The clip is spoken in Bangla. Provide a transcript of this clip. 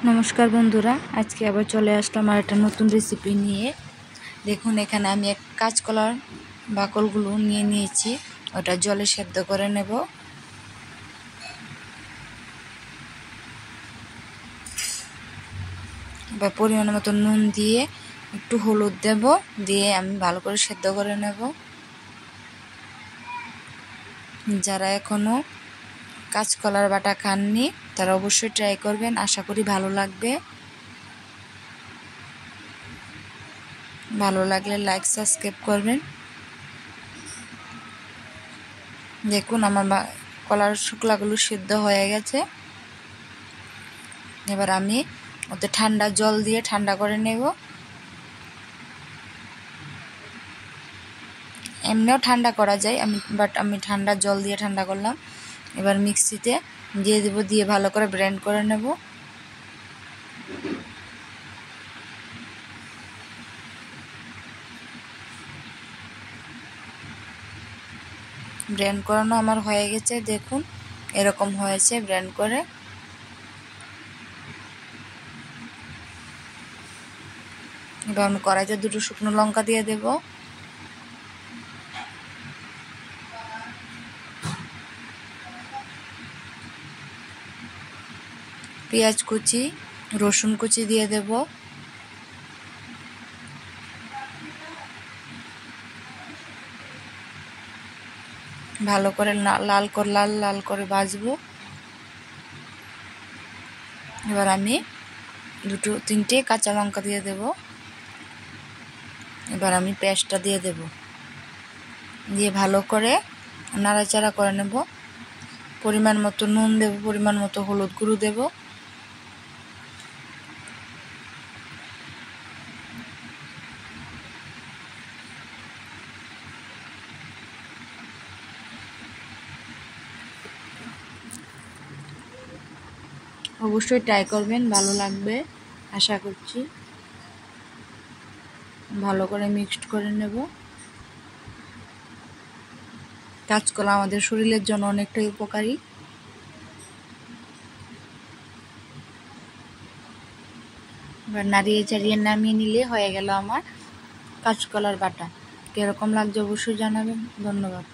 नमस्कार बंधुरा आज के आबार चले आसलाम आर एकटा नतून रेसिपि निये। देखुन एखाने आमि एक काँचकलार बाकलगुलो निये निয়েছি, ওটা জলে সেদ্ধ করে নেব। এবার পরিমাণ মতো নুন দিয়ে একটু হলুদ দেব, দিয়ে আমি ভালো করে সেদ্ধ করে নেব। যারা এখনো কাঁচকলার বাটা খাননি তারা অবশ্যই ট্রাই করবেন, আশা করি ভালো লাগবে। ভালো লাগলে লাইক সাবস্ক্রাইব করবেন। দেখুন আমার কলার শুকলাগুলো সিদ্ধ হয়ে গেছে। এবার আমি ওতে ঠান্ডা জল দিয়ে ঠান্ডা করে নেব। এমনিও ঠান্ডা করা যায়, আমি ঠান্ডা জল দিয়ে ঠান্ডা করলাম। এবার মিক্সিতে দিয়ে দেব, দিয়ে ভালো করে ব্লেন্ড করে নেব। ব্লেন্ড করানো আমার হয়ে গেছে, দেখুন এরকম হয়েছে ব্লেন্ড করে। এবার আমি কড়াইতে দুটো শুকনো লঙ্কা দিয়ে দেব, পেঁয়াজ কুচি, রসুন কুচি দিয়ে দেব, ভালো করে লাল করে ভাজবো। এবার আমি দুটো তিনটে কাঁচা লঙ্কা দিয়ে দেব। এবার আমি পেঁয়াজটা দিয়ে দেব, দিয়ে ভালো করে নাড়াচাড়া করে নেব। পরিমাণ মতো নুন দেব, পরিমাণ মতো হলুদ গুঁড়ো দেব। অবশ্যই ট্রাই করবেন, ভালো লাগবে আশা করছি। ভালো করে মিক্সড করে নেব। কাঁচকলা আমাদের শরীরের জন্য অনেকটাই উপকারী। এবার নাড়িয়ে চাড়িয়ে নামিয়ে নিলে হয়ে গেল আমার কাঁচকলার বাটা। কিরকম লাগছে অবশ্যই জানাবেন। ধন্যবাদ।